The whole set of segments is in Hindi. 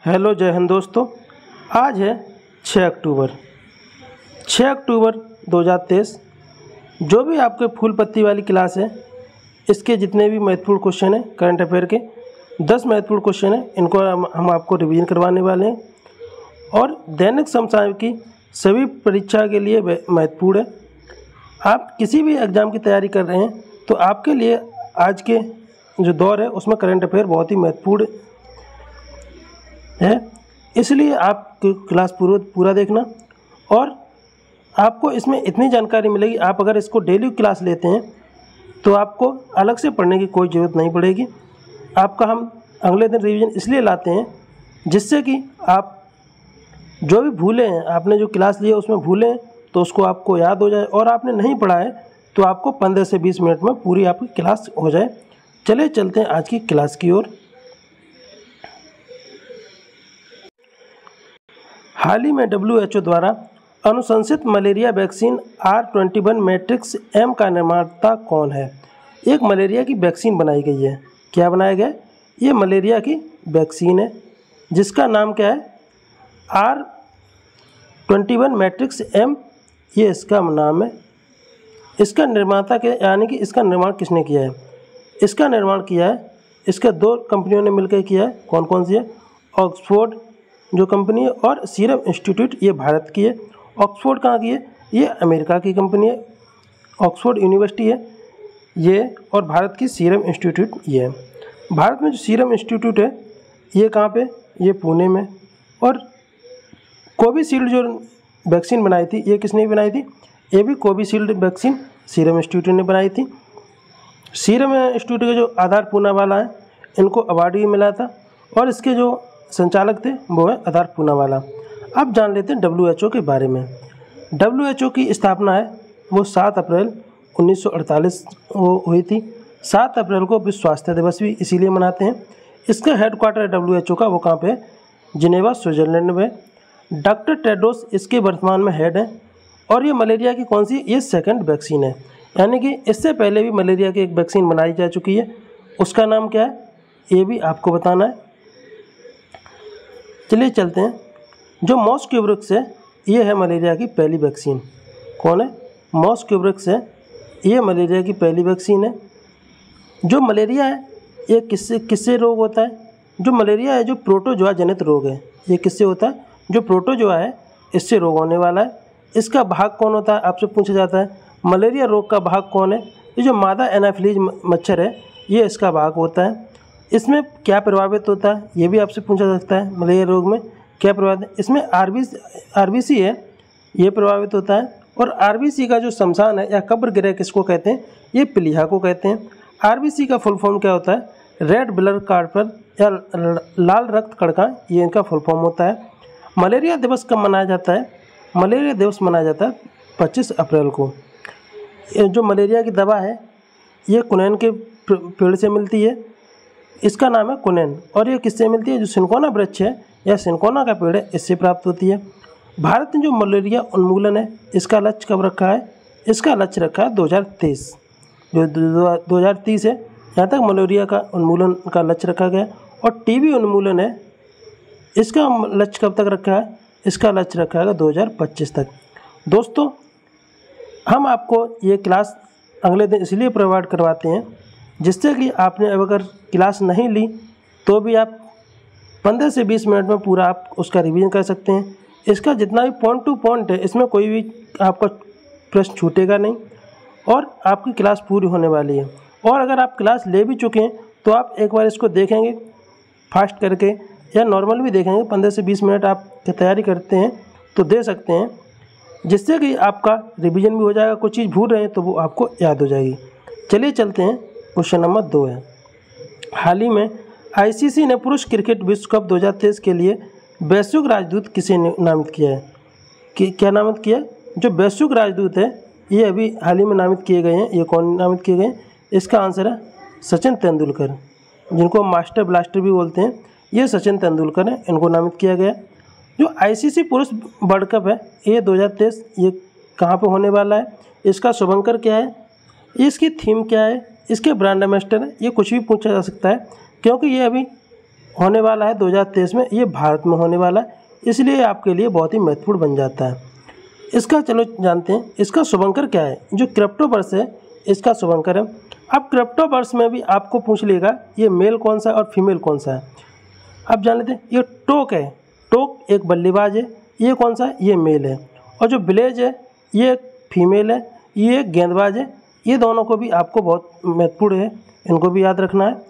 हेलो जय हिंद दोस्तों। आज है 6 अक्टूबर 2023। जो भी आपके फूल पत्ती वाली क्लास है, इसके जितने भी महत्वपूर्ण क्वेश्चन हैं करंट अफेयर के 10 महत्वपूर्ण क्वेश्चन हैं, इनको हम आपको रिवीजन करवाने वाले हैं। और दैनिक समसामयिक की सभी परीक्षा के लिए महत्वपूर्ण है। आप किसी भी एग्ज़ाम की तैयारी कर रहे हैं तो आपके लिए आज के जो दौर है उसमें करंट अफेयर बहुत ही महत्वपूर्ण है। इसलिए आप क्लास पूरा देखना और आपको इसमें इतनी जानकारी मिलेगी। आप अगर इसको डेली क्लास लेते हैं तो आपको अलग से पढ़ने की कोई ज़रूरत नहीं पड़ेगी। आपका हम अगले दिन रिवीजन इसलिए लाते हैं जिससे कि आप जो भी भूले हैं, आपने जो क्लास लिया उसमें भूले हैं तो उसको आपको याद हो जाए, और आपने नहीं पढ़ा है तो आपको 15 से 20 मिनट में पूरी आपकी क्लास हो जाए। चलिए चलते हैं आज की क्लास की ओर। हाल ही में WHO द्वारा अनुशंसित malaria vaccine R21 matrix M का निर्माता कौन है? एक मलेरिया की वैक्सीन बनाई गई है। क्या बनाया गया? ये मलेरिया की वैक्सीन है जिसका नाम क्या है? R21 मैट्रिक्स M, ये इसका नाम है। इसका निर्माता के यानी कि इसका निर्माण किसने किया है? इसका निर्माण किया है, इसका 2 कंपनियों ने मिलकर किया है। कौन कौन सी है? ऑक्सफोर्ड जो कंपनी है और सीरम इंस्टीट्यूट, ये भारत की है। ऑक्सफोर्ड कहाँ की है? ये अमेरिका की कंपनी है, ऑक्सफोर्ड यूनिवर्सिटी है ये, और भारत की सीरम इंस्टीट्यूट ये है। भारत में जो सीरम इंस्टीट्यूट है ये कहाँ पे? ये पुणे में। और कोविशील्ड जो वैक्सीन बनाई थी ये किसने बनाई थी? ये भी कोविशील्ड वैक्सीन सीरम इंस्टीट्यूट ने बनाई थी। सीरम इंस्टीट्यूट के जो आधार पूनावाला है, इनको अवार्ड भी मिला था, और इसके जो संचालक थे वो है आधार पूनावाला। अब जान लेते हैं WHO के बारे में। WHO की स्थापना है वो 7 अप्रैल 1948 हुई थी। 7 अप्रैल को विश्व स्वास्थ्य दिवस भी इसीलिए मनाते हैं। इसका हेडक्वार्टर WHO का वो कहाँ पे है? जिनेवा, स्विट्जरलैंड में। डॉक्टर टेड्रोस इसके वर्तमान में हेड हैं। और ये मलेरिया की कौन सी? ये सेकंड वैक्सीन है, यानी कि इससे पहले भी मलेरिया की एक वैक्सीन बनाई जा चुकी है। उसका नाम क्या है ये भी आपको बताना है। चलिए चलते हैं। जो मॉस्क्यूब्रिक्स है ये है मलेरिया की पहली वैक्सीन। कौन है? मॉस्क्यूब्रिक्स है, ये मलेरिया की पहली वैक्सीन है। जो मलेरिया है ये किससे रोग होता है? जो मलेरिया है जो प्रोटोजोआ जनित रोग है। ये किससे होता है? जो प्रोटोजोआ है इससे रोग होने वाला है। इसका भाग कौन होता है? आपसे पूछा जाता है मलेरिया रोग का भाग कौन है? ये जो मादा एनाफिलीज मच्छर है ये इसका भाग होता है। इसमें क्या प्रभावित होता है ये भी आपसे पूछा जा सकता है। मलेरिया रोग में क्या प्रभावित है? इसमें RBC है, ये प्रभावित होता है। और RBC का जो शमशान है या कब्र गृह किसको कहते हैं? ये प्लीहा को कहते हैं। RBC का फुल फॉर्म क्या होता है? रेड ब्लड कार्पल या लाल रक्त कणिका, ये इनका फुल फॉर्म होता है। मलेरिया दिवस कब मनाया जाता है? मलेरिया दिवस मनाया जाता है 25 अप्रैल को। जो मलेरिया की दवा है ये कुनैन के पेड़ से मिलती है, इसका नाम है कुनैन। और ये किससे मिलती है? जो सिनकोना वृक्ष है या सिनकोना का पेड़ है इससे प्राप्त होती है। भारत में जो मलेरिया उन्मूलन है इसका लक्ष्य कब रखा है? इसका लक्ष्य रखा है 2023। जो 2030 है यहाँ तक मलेरिया का उन्मूलन का लक्ष्य रखा गया। और TB उन्मूलन है, इसका लक्ष्य कब तक रखा है? इसका लक्ष्य रखा है 2025 तक। दोस्तों, हम आपको ये क्लास अगले दिन इसलिए प्रोवाइड करवाते हैं जिससे कि आपने अगर क्लास नहीं ली तो भी आप 15 से 20 मिनट में पूरा आप उसका रिवीजन कर सकते हैं। इसका जितना भी पॉइंट टू पॉइंट है इसमें कोई भी आपका प्रश्न छूटेगा नहीं, और आपकी क्लास पूरी होने वाली है। और अगर आप क्लास ले भी चुके हैं तो आप एक बार इसको देखेंगे फास्ट करके या नॉर्मल भी देखेंगे। 15 से 20 मिनट आप तैयारी करते हैं तो दे सकते हैं, जिससे कि आपका रिवीजन भी हो जाएगा। कुछ चीज़ भूल रहे हैं तो वो आपको याद हो जाएगी। चलिए चलते हैं। क्वेश्चन नंबर 2 है, हाल ही में ICC ने पुरुष क्रिकेट विश्व कप 2023 के लिए वैश्विक राजदूत किसे नामित किया है? क्या नामित किया है? जो वैश्विक राजदूत है ये अभी हाल ही में नामित किए गए हैं। ये कौन नामित किए गए हैं? इसका आंसर है सचिन तेंदुलकर, जिनको मास्टर ब्लास्टर भी बोलते हैं। ये सचिन तेंदुलकर हैं, इनको नामित किया गया। जो ICC पुरुष वर्ल्ड कप है ये 2023 ये कहाँ पे होने वाला है? इसका शुभंकर क्या है? इसकी थीम क्या है? इसके ब्रांड एम्बेसडर है? ये कुछ भी पूछा जा सकता है क्योंकि ये अभी होने वाला है 2023 में, ये भारत में होने वाला है, इसलिए आपके लिए बहुत ही महत्वपूर्ण बन जाता है। इसका चलो जानते हैं इसका शुभंकर क्या है। जो क्रिप्टोवर्स है इसका शुभंकर है। अब क्रिप्टोवर्स में भी आपको पूछ लेगा ये मेल कौन सा है और फीमेल कौन सा है। अब जान लेते हैं, ये टोक है, टोक एक बल्लेबाज है, ये कौन सा है, ये मेल है। और जो ब्लेज है ये एक फीमेल है, ये एक गेंदबाज है। ये दोनों को भी आपको बहुत महत्वपूर्ण है, इनको भी याद रखना है।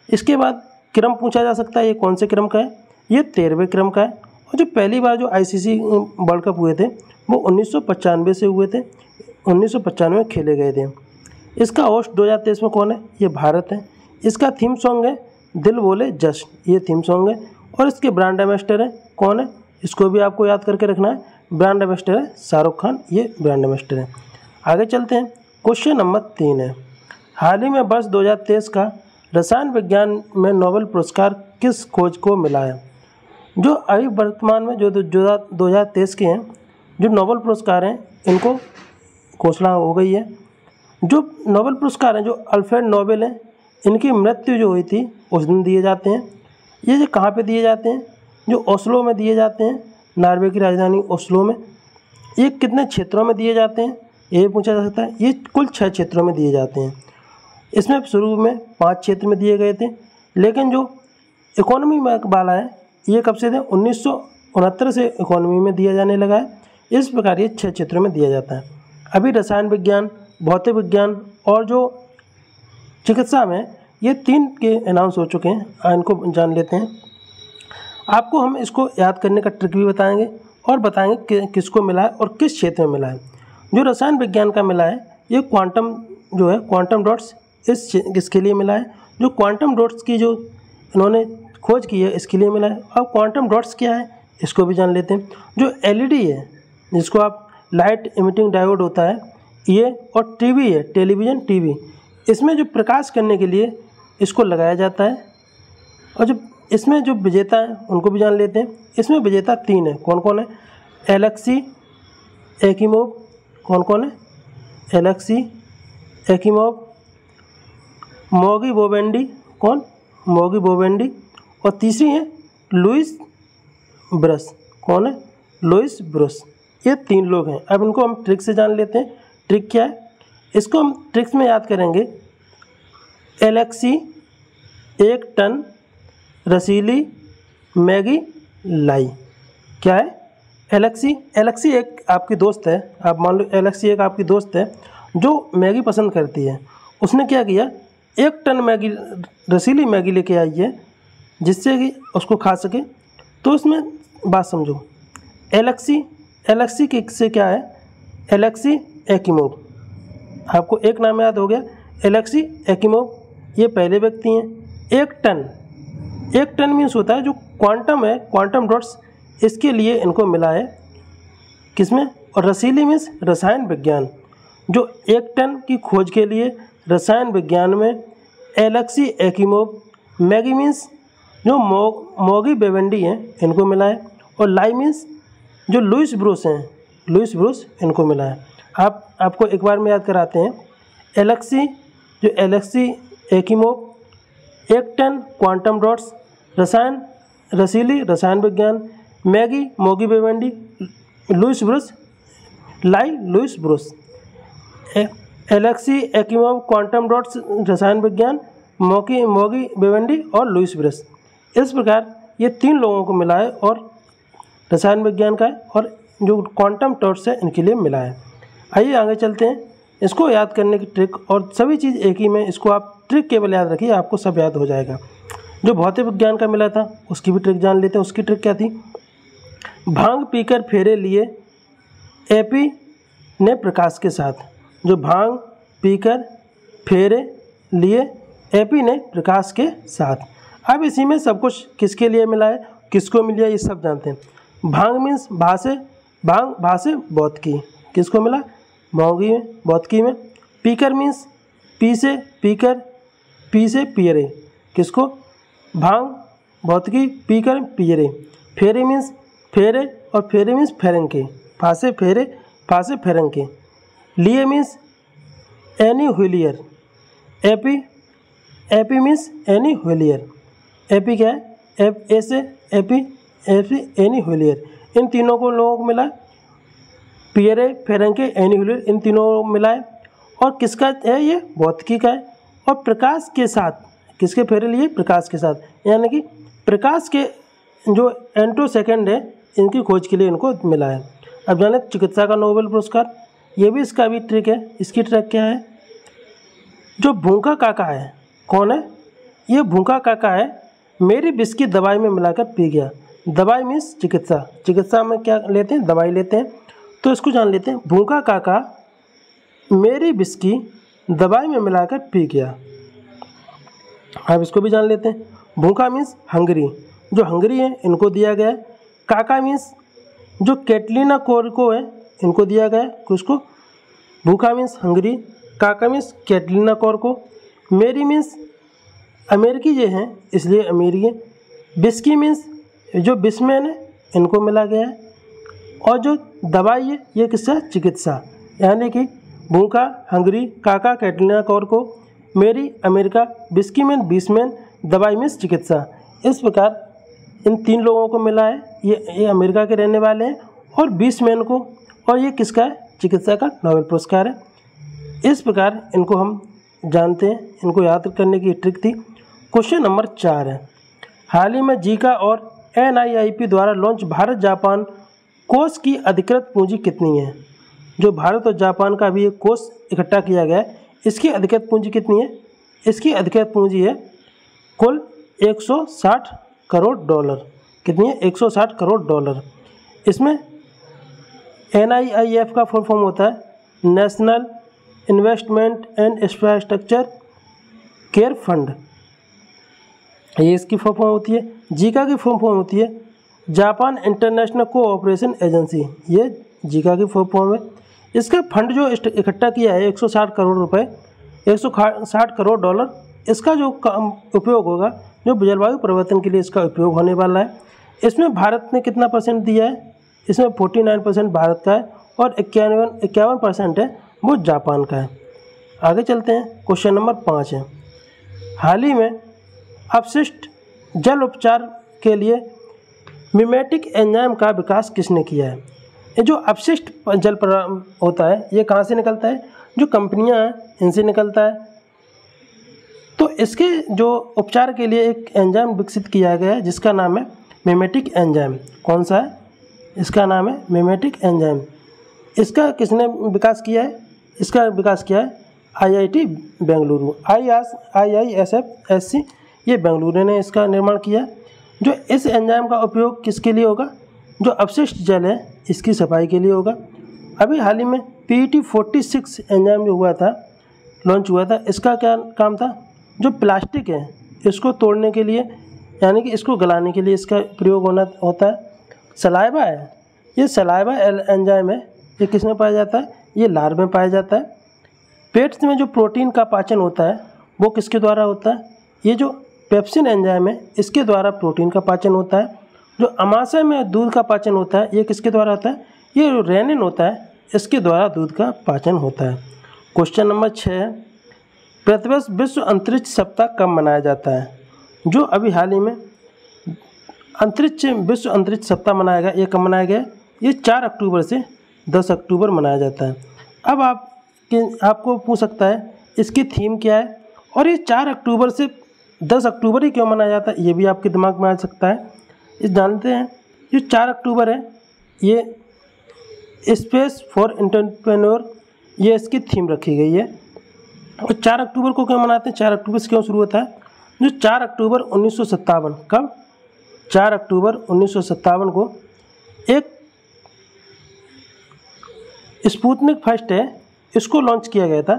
इसके बाद क्रम पूछा जा सकता है, ये कौन से क्रम का है, ये 13वें क्रम का है। और जो पहली बार जो ICC वर्ल्ड कप हुए थे वो 1995 से हुए थे, 1995 में खेले गए थे। इसका होस्ट 2023 में कौन है, ये भारत है। इसका थीम सॉन्ग है दिल बोले जश्न, ये थीम सॉन्ग है। और इसके ब्रांड एम्बेसडर है कौन है, इसको भी आपको याद करके रखना है। ब्रांड एम्बेसडर है शाहरुख खान, ये ब्रांड एम्बेसडर है। आगे चलते हैं, क्वेश्चन नंबर 3 है, हाल ही में वर्ष 2023 का रसायन विज्ञान में नोबेल पुरस्कार किस खोज को मिला है। जो अभी वर्तमान में जो 2023 के हैं जो नोबेल पुरस्कार हैं इनको घोषणा हो गई है। जो नोबेल पुरस्कार हैं, जो अल्फ्रेड नोबेल हैं, इनकी मृत्यु जो हुई थी उस दिन दिए जाते हैं। ये जो कहाँ पे दिए जाते हैं, जो ओस्लो में दिए जाते हैं, नॉर्वे की राजधानी ओस्लो में। ये कितने क्षेत्रों में दिए जाते हैं ये पूछा जा सकता है। ये कुल 6 क्षेत्रों में दिए जाते हैं। इसमें शुरू में 5 क्षेत्र में दिए गए थे, लेकिन जो इकोनॉमी में वाला है ये कब से थे, 1969 से इकोनॉमी में दिया जाने लगा है। इस प्रकार ये 6 क्षेत्रों में दिया जाता है। अभी रसायन विज्ञान, भौतिक विज्ञान और जो चिकित्सा में ये 3 के अनाउंस हो चुके हैं, इनको जान लेते हैं। आपको हम इसको याद करने का ट्रिक भी बताएंगे और बताएंगे कि किसको मिला है और किस क्षेत्र में मिला है। जो रसायन विज्ञान का मिला है ये क्वांटम जो है, क्वांटम डॉट्स इसके लिए मिला है। जो क्वांटम डॉट्स की जो इन्होंने खोज की है इसके लिए मिला है। अब क्वांटम डॉट्स क्या है इसको भी जान लेते हैं। जो LED है जिसको आप लाइट इमिटिंग डायोड होता है ये, और TV है, टेलीविज़न TV, इसमें जो प्रकाश करने के लिए इसको लगाया जाता है। और जो इसमें जो विजेता हैं उनको भी जान लेते हैं। इसमें विजेता 3 है, कौन कौन है, एलेक्सी एकिमोव, कौन कौन है, एलेक्सी एकिमोव, मोगी बोवेंडी, कौन, मोगी बोवेंडी, और तीसरी है लुइस ब्रस, कौन है, लुइस ब्रस। ये 3 लोग हैं। अब इनको हम ट्रिक से जान लेते हैं। ट्रिक क्या है, इसको हम ट्रिक्स में याद करेंगे। एलेक्सी 1 टन रसीली मैगी लाई, क्या है, एलेक्सी एक आपकी दोस्त है। आप मान लो एलेक्सी एक आपकी दोस्त है जो मैगी पसंद करती है। उसने क्या किया, 1 टन मैगी, रसीली मैगी लेके आई है जिससे कि उसको खा सके। तो उसमें बात समझो, एलेक्सी के से क्या है, एलेक्सी एकिमोव। आपको एक नाम याद हो गया, एलेक्सी एकिमोव, ये पहले व्यक्ति हैं। 1 टन मीन्स होता है जो क्वांटम है, क्वांटम डॉट्स, इसके लिए इनको मिला है किसमें। और रसीली मीन्स रसायन विज्ञान। जो 1 टन की खोज के लिए रसायन विज्ञान में एलेक्सी एकिमोव, मैगी मीन्स जो मोगी बेवेंडी हैं इनको मिला है। और लाई मीन्स जो लुइस ब्रूस हैं, लुइस ब्रूस इनको मिला है। आपको एक बार में याद कराते हैं। Alexei Ekimov, 1 ton quantum dots, रसीली रसायन विज्ञान, मैगी मोगी बेवेंडी, लुइस ब्रूस, लाई Louis Brus. Alexei Ekimov, quantum dots, रसायन विज्ञान, मोगी बेवेंडी और लुइस ब्रूस। इस प्रकार ये 3 लोगों को मिला है और रसायन विज्ञान का है, और जो क्वांटम डॉट्स है इनके लिए मिला है। आइए आगे चलते हैं। इसको याद करने की ट्रिक, और सभी चीज़ एक ही में, इसको आप ट्रिक केवल याद रखिए, आपको सब याद हो जाएगा। जो भौतिक विज्ञान का मिला था उसकी भी ट्रिक जान लेते हैं। उसकी ट्रिक क्या थी, भांग पीकर फेरे लिए एपी ने प्रकाश के साथ। जो भांग पीकर फेरे लिए एपी ने प्रकाश के साथ। अब इसी में सब कुछ किसके लिए मिला है, किसको मिला है, ये सब जानते हैं। भांग मीन्स भासे भौतिकी, किसको मिला, मौगी में, भौतिकी में। पीकर मीन्स पी से पीकर, पी से पियरे, किसको, भांग भौतिकी, पीकर पियरे। फेरे मीन्स फेरे, और फेरे मीन्स फेरंके, फासे फेरे, फासे फेरंके। लिए मीन्स एनी हुलियर, एपी मीन्स एनी हुलियर। एपी क्या है, एनी हुलियर, इन तीनों को लोगों को मिला। पियरे, फेरेंके, एनी हुलियर, इन तीनों को मिला है। और किसका है ये? भौतिकी का है। और प्रकाश के साथ, किसके फेरे लिए? प्रकाश के साथ, यानी कि प्रकाश के जो एंटो सेकेंड है इनकी खोज के लिए इनको मिला है। अब जाने चिकित्सा का नोबेल पुरस्कार, ये भी इसका भी ट्रिक है। इसकी ट्रिक क्या है? जो भूखा काका है, कौन है ये? भूखा काका है, मेरी विस्की दवाई में मिलाकर पी गया। दवाई मीन्स चिकित्सा, चिकित्सा में क्या लेते हैं? दवाई लेते हैं। तो इसको जान लेते हैं, भूखा काका मेरी विस्की दवाई में मिलाकर पी गया। अब इसको भी जान लेते हैं, भूखा मीन्स हंगरी, जो हंगरी है इनको दिया गया है। काका मीन्स जो कैटलीना कोरको है इनको दिया गया है। किसको? भूखा मीन्स हंगरी, काका मीन्स कैटलीना कोरको, मेरी मीन्स अमेरिकी ये हैं इसलिए अमेरिकी, विस्की मीन्स जो बिस्मैन है इनको मिला गया है। और जो दवाई है ये किसका? चिकित्सा, यानी कि भूखा, हंगरी, काका, कैटलीना कोरको, मेरी, अमेरिका, विस्की मैन, बिस्मैन, दवाई मीन्स चिकित्सा। इस प्रकार इन तीन लोगों को मिला है। ये अमेरिका के रहने वाले हैं, और बिस्मैन को, और ये किसका है? चिकित्सा का नोबेल पुरस्कार है। इस प्रकार इनको हम जानते हैं, इनको याद करने की ट्रिक थी। क्वेश्चन नंबर 4 है, हाल ही में जीका और NIIP द्वारा लॉन्च भारत जापान कोष की अधिकृत पूंजी कितनी है? जो भारत और जापान का भी एक कोष इकट्ठा किया गया है, इसकी अधिकृत पूंजी कितनी है? इसकी अधिकृत पूंजी है कुल 160 करोड़ डॉलर। कितनी है? 160 करोड़ डॉलर। इसमें NIIF का फुल फॉर्म होता है national investment and infrastructure care fund, ये इसकी फुल फॉर्म होती है। जीका की फुल फॉर्म होती है जापान इंटरनेशनल कोऑपरेशन एजेंसी, ये जीका की फुल फॉर्म है। इसका फंड जो इकट्ठा किया है 160 करोड़ रुपए, 160 करोड़ डॉलर, इसका जो उपयोग होगा, जो जलवायु परिवर्तन के लिए इसका उपयोग होने वाला है। इसमें भारत ने कितना % दिया है? इसमें 49% भारत का है, और 51% है वो जापान का है। आगे चलते हैं, क्वेश्चन नंबर 5 है, हाल ही में अपशिष्ट जल उपचार के लिए मिमेटिक एंजाइम का विकास किसने किया है? ये जो अपशिष्ट जल होता है ये कहाँ से निकलता है? जो कंपनियां हैं इनसे निकलता है। तो इसके जो उपचार के लिए एक एंजाइम विकसित किया गया है जिसका नाम है मिमेटिक एंजाइम। कौन सा है? इसका नाम है मिमेटिक एंजाइम। इसका किसने विकास किया है? इसका विकास किया है IIT बेंगलुरु, IISF-SC, ये बेंगलुरु ने इसका निर्माण किया। जो इस एंजाइम का उपयोग किसके लिए होगा? जो अपशिष्ट जल है इसकी सफाई के लिए होगा। अभी हाल ही में PET46 एंजाइम जो हुआ था, लॉन्च हुआ था, इसका क्या काम था? जो प्लास्टिक है इसको तोड़ने के लिए, यानी कि इसको गलाने के लिए इसका प्रयोग होता है। सलाइवा है, ये सलाइवा एंजाइम है, ये किस में पाया जाता है? ये लार में पाया जाता है। पेट में जो प्रोटीन का पाचन होता है वो किसके द्वारा होता है? ये जो पेप्सिन एंजाइम है इसके द्वारा प्रोटीन का पाचन होता है। जो अमाशय में दूध का पाचन होता है ये किसके द्वारा होता है? ये रेनिन होता है, इसके द्वारा दूध का पाचन होता है। क्वेश्चन नंबर 6, प्रतिवर्ष विश्व अंतरिक्ष सप्ताह कब मनाया जाता है? जो अभी हाल ही में विश्व अंतरिक्ष सप्ताह मनाया गया, ये कब मनाया गया? ये 4 अक्टूबर से 10 अक्टूबर मनाया जाता है। अब आपको पूछ सकता है इसकी थीम क्या है, और ये 4 अक्टूबर से 10 अक्टूबर ही क्यों मनाया जाता है, ये भी आपके दिमाग में आ सकता है। इस जानते हैं, जो 4 अक्टूबर है ये स्पेस फॉर एंटरप्रेन्योर, ये इसकी थीम रखी गई है। और 4 अक्टूबर को क्यों मनाते हैं? 4 अक्टूबर से क्यों शुरू होता है? जो 4 अक्टूबर 1957, कब? 4 अक्टूबर 1957 को एक स्पुतनिक फर्स्ट है इसको लॉन्च किया गया था।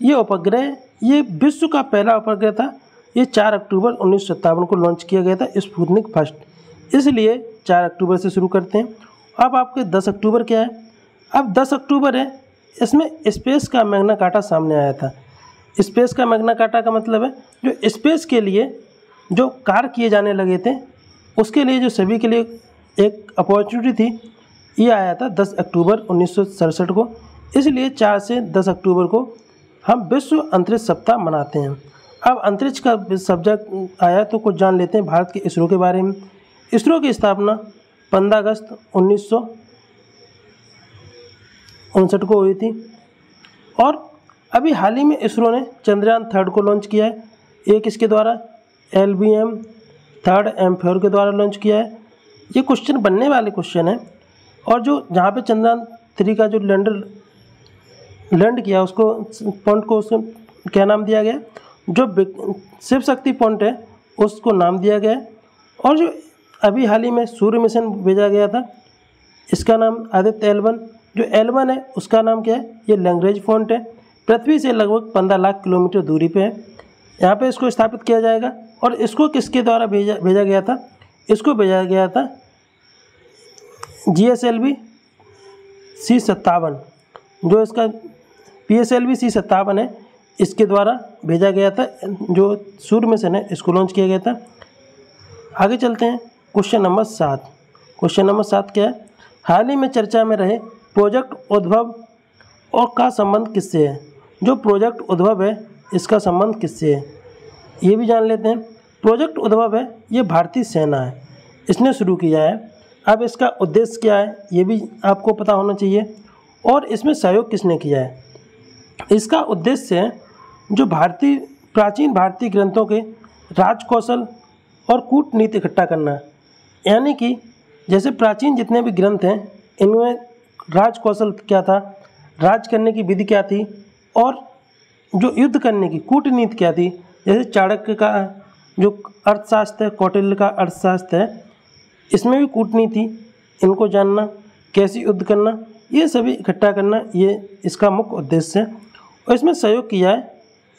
ये उपग्रह, ये विश्व का पहला उपग्रह था। ये 4 अक्टूबर 1957 को लॉन्च किया गया था स्पुतनिक फर्स्ट, इसलिए 4 अक्टूबर से शुरू करते हैं। अब आपके 10 अक्टूबर क्या है? अब 10 अक्टूबर है, इसमें स्पेस का मैग्ना कार्टा सामने आया था। स्पेस का मैग्ना कार्टा का मतलब है जो स्पेस के लिए जो कार्य किए जाने लगे थे उसके लिए जो सभी के लिए एक अपॉर्चुनिटी थी, ये आया था 10 अक्टूबर 1967 को। इसलिए 4 से 10 अक्टूबर को हम विश्व अंतरिक्ष सप्ताह मनाते हैं। अब अंतरिक्ष का सब्जेक्ट आया तो कुछ जान लेते हैं भारत के इसरो के बारे में। इसरो की स्थापना 15 अगस्त 1959 को हुई थी और अभी हाल ही में इसरो ने चंद्रयान 3 को लॉन्च किया है। एक इसके द्वारा LBM 3 M4 के द्वारा लॉन्च किया है। ये क्वेश्चन बनने वाले क्वेश्चन है और जो जहाँ पे चंद्रयान 3 का जो लैंड किया उसको पॉइंट को उसको क्या नाम दिया गया, जो शिव शक्ति पॉइंट है उसको नाम दिया गया है। और जो अभी हाल ही में सूर्य मिशन भेजा गया था इसका नाम आदित्य L1, जो L1 है उसका नाम क्या है, ये लैग्रेंज पॉइंट है, पृथ्वी से लगभग 15 लाख किलोमीटर दूरी पे है। यहाँ पे इसको स्थापित किया जाएगा। और इसको किसके द्वारा भेजा गया था, इसको भेजा गया था GSLV C57, जो इसका PSLV C57 है इसके द्वारा भेजा गया था। जो सूर्य मिशन है इसको लॉन्च किया गया था। आगे चलते हैं क्वेश्चन नंबर 7। क्वेश्चन नंबर 7 क्या है, हाल ही में चर्चा में रहे प्रोजेक्ट उद्भव और का संबंध किससे है। जो प्रोजेक्ट उद्भव है इसका संबंध किससे है, ये भी जान लेते हैं। प्रोजेक्ट उद्भव है ये भारतीय सेना है, इसने शुरू किया है। अब इसका उद्देश्य क्या है ये भी आपको पता होना चाहिए और इसमें सहयोग किसने किया है। इसका उद्देश्य है जो प्राचीन भारतीय ग्रंथों के राजकौशल और कूटनीति इकट्ठा करना, यानी कि जैसे प्राचीन जितने भी ग्रंथ हैं इनमें राजकौशल क्या था, राज करने की विधि क्या थी और जो युद्ध करने की कूटनीति क्या थी। जैसे चाणक्य का जो अर्थशास्त्र है, कौटिल्य का अर्थशास्त्र है, इसमें भी कूटनीति, इनको जानना, कैसे युद्ध करना, ये सभी इकट्ठा करना, ये इसका मुख्य उद्देश्य है। और इसमें सहयोग किया है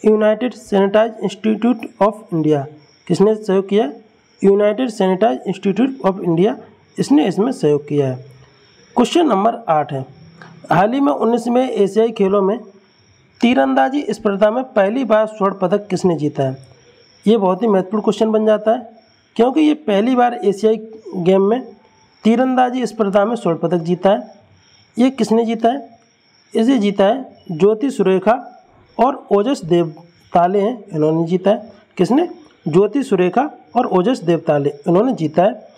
United Sanitize Institute of India. किसने सहयोग किया, United Sanitize Institute of India, इसने इसमें सहयोग किया है। क्वेश्चन नंबर 8 है, हाल ही में 19वें एशियाई खेलों में तीरंदाजी स्पर्धा में पहली बार स्वर्ण पदक किसने जीता है। ये बहुत ही महत्वपूर्ण क्वेश्चन बन जाता है क्योंकि ये पहली बार एशियाई गेम में तीरंदाजी स्पर्धा में स्वर्ण पदक जीता है। ये किसने जीता है, इसे जीता है ज्योति सुरेखा और ओजस देवताले हैं, इन्होंने जीता है। किसने, ज्योति सुरेखा और ओजस देवताले, इन्होंने जीता है।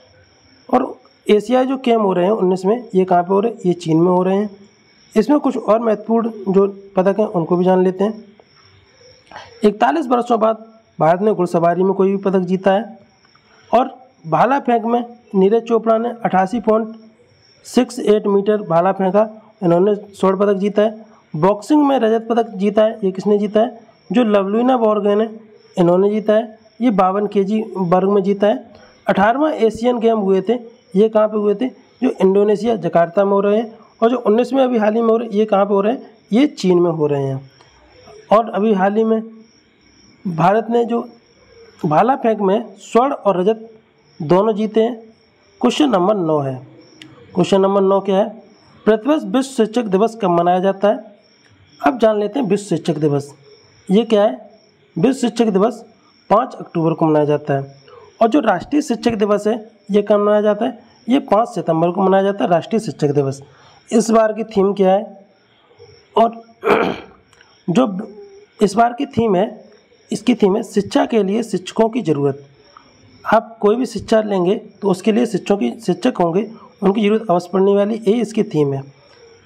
और एशियाई जो गेम हो रहे हैं 19 में, ये कहाँ पे हो रहे हैं, ये चीन में हो रहे हैं। इसमें कुछ और महत्वपूर्ण जो पदक हैं उनको भी जान लेते हैं। 41 वर्षों बाद भारत ने घुड़सवारी में कोई भी पदक जीता है। और भाला फेंक में नीरज चोपड़ा ने 88.68 मीटर भाला फेंका, इन्होंने स्वर्ण पदक जीता है। बॉक्सिंग में रजत पदक जीता है, ये किसने जीता है, जो लवलीना बोरगोहेन है, इन्होंने जीता है। ये 52 kg वर्ग में जीता है। 18वां एशियन गेम हुए थे, ये कहाँ पे हुए थे, जो इंडोनेशिया जकार्ता में हो रहे हैं। और जो 19 में अभी हाल ही में हो रहे हैं, ये कहाँ पे हो रहे हैं, ये चीन में हो रहे हैं। और अभी हाल ही में भारत ने जो भाला फेंक में स्वर्ण और रजत दोनों जीते हैं। क्वेश्चन नंबर 9 है। क्वेश्चन नंबर 9 क्या है, प्रतिवर्ष विश्व शिक्षक दिवस कब मनाया जाता है। अब जान लेते हैं विश्व शिक्षक दिवस ये क्या है। विश्व शिक्षक दिवस 5 अक्टूबर को मनाया जाता है। और जो राष्ट्रीय शिक्षक दिवस है ये कब मनाया जाता है, ये 5 सितंबर को मनाया जाता है, राष्ट्रीय शिक्षक दिवस। इस बार की थीम क्या है, और जो इस बार की थीम है, इसकी थीम है शिक्षा के लिए शिक्षकों की ज़रूरत। आप कोई भी शिक्षा लेंगे तो उसके लिए शिक्षक होंगे, उनकी ज़रूरत अवश्य पड़ने वाली, यही इसकी थीम है।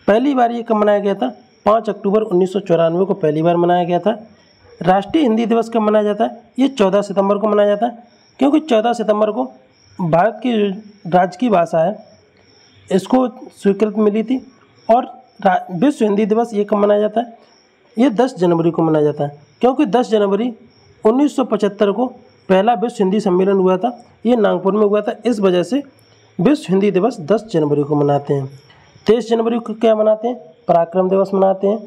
पहली बार ये कब मनाया गया था, 5 अक्टूबर 1994 को पहली बार मनाया गया था। राष्ट्रीय हिंदी दिवस कब मनाया जाता है, ये 14 सितंबर को मनाया जाता है, क्योंकि 14 सितंबर को भारत की राजकीय भाषा है इसको स्वीकृति मिली थी। और विश्व हिंदी दिवस ये कब मनाया जाता है, ये 10 जनवरी को मनाया जाता है, क्योंकि 10 जनवरी 1975 को पहला विश्व हिंदी सम्मेलन हुआ था, ये नागपुर में हुआ था। इस वजह से विश्व हिंदी दिवस 10 जनवरी को मनाते हैं। 23 जनवरी को क्या मनाते हैं, पराक्रम दिवस मनाते हैं।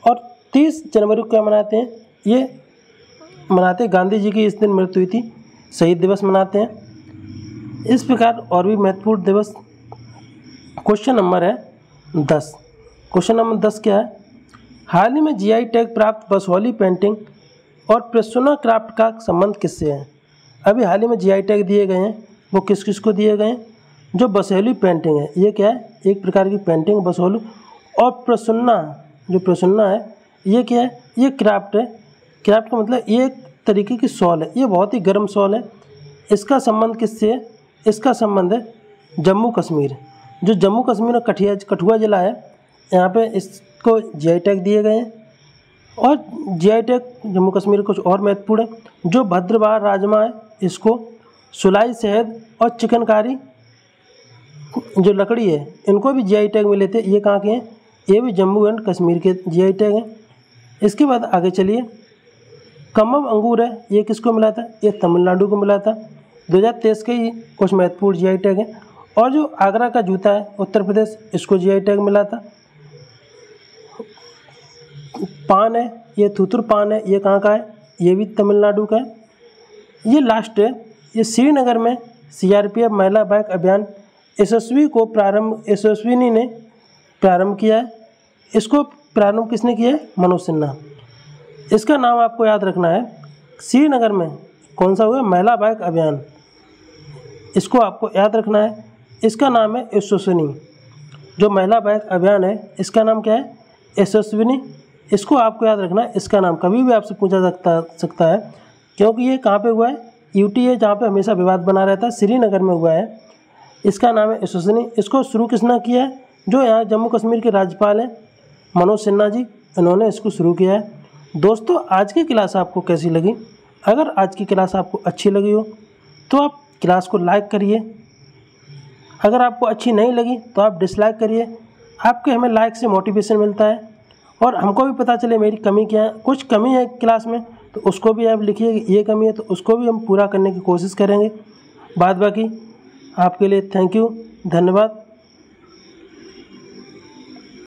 और 30 जनवरी को क्या मनाते हैं, ये मनाते हैं गांधी जी की इस दिन मृत्यु हुई थी, शहीद दिवस मनाते हैं। इस प्रकार और भी महत्वपूर्ण दिवस। क्वेश्चन नंबर है 10। क्वेश्चन नंबर 10 क्या है, हाल ही में GI टैग प्राप्त बसोहली पेंटिंग और प्रसूना क्राफ्ट का संबंध किससे है। अभी हाल ही में GI टैग दिए गए हैं, वो किस किस को दिए गए हैं, जो बसोहली पेंटिंग है ये क्या है, एक प्रकार की पेंटिंग बसोहली। और प्रसूना, जो प्रसूना है ये क्या है, ये क्राफ्ट है क्राफ्ट का मतलब ये एक तरीके की शॉल है, ये बहुत ही गर्म शॉल है। इसका संबंध किससे है? इसका संबंध है जम्मू कश्मीर। जो जम्मू कश्मीर और कठुआ ज़िला है, यहाँ पे इसको जीआई टैग दिए गए हैं। और जीआई टैग जम्मू कश्मीर कुछ और महत्वपूर्ण है। जो भद्रवाह राजमा है, इसको सुलाई शहद और चिकनकारी जो लकड़ी है, इनको भी जीआई टैग मिले थे। ये कहाँ के हैं? ये भी जम्मू एंड कश्मीर के जीआई टैग हैं। इसके बाद आगे चलिए, कमम अंगूर है, ये किसको मिला था? ये तमिलनाडु को मिला था। 2023 के ही कुछ महत्वपूर्ण जीआई टैग हैं। और जो आगरा का जूता है उत्तर प्रदेश, इसको जीआई टैग मिला था। पान है, ये थुतुर पान है, ये कहाँ का है? ये भी तमिलनाडु का है। ये लास्ट है, ये श्रीनगर में सीआरपीएफ महिला बाइक अभियान यशस्विनी ने प्रारंभ किया है। इसको प्रारंभ किसने किया है? मनोज सिन्हा। इसका नाम आपको याद रखना है, श्रीनगर में कौन सा हुआ? महिला बाइक अभियान, इसको आपको याद रखना है। इसका नाम है यशस्विनी। जो महिला बाइक अभियान है, इसका नाम क्या है? यशस्विनी। इसको आपको याद रखना है। इसका नाम कभी भी आपसे पूछा सकता है, क्योंकि ये कहाँ पे हुआ है? यूटी है, जहाँ पे हमेशा विवाद बना रहता है, श्रीनगर में हुआ है। इसका नाम है यशस्विनी। इसको शुरू किसने किया है? जो यहाँ जम्मू कश्मीर के राज्यपाल हैं मनोज सिन्हा जी, इन्होंने इसको शुरू किया है। दोस्तों, आज की क्लास आपको कैसी लगी? अगर आज की क्लास आपको अच्छी लगी हो तो आप क्लास को लाइक करिए। अगर आपको अच्छी नहीं लगी तो आप डिसलाइक करिए। आपके हमें लाइक से मोटिवेशन मिलता है और हमको भी पता चले मेरी कमी क्या है। कुछ कमी है क्लास में तो उसको भी आप लिखिए, ये कमी है तो उसको भी हम पूरा करने की कोशिश करेंगे। बाद बाकी आपके लिए थैंक यू, धन्यवाद।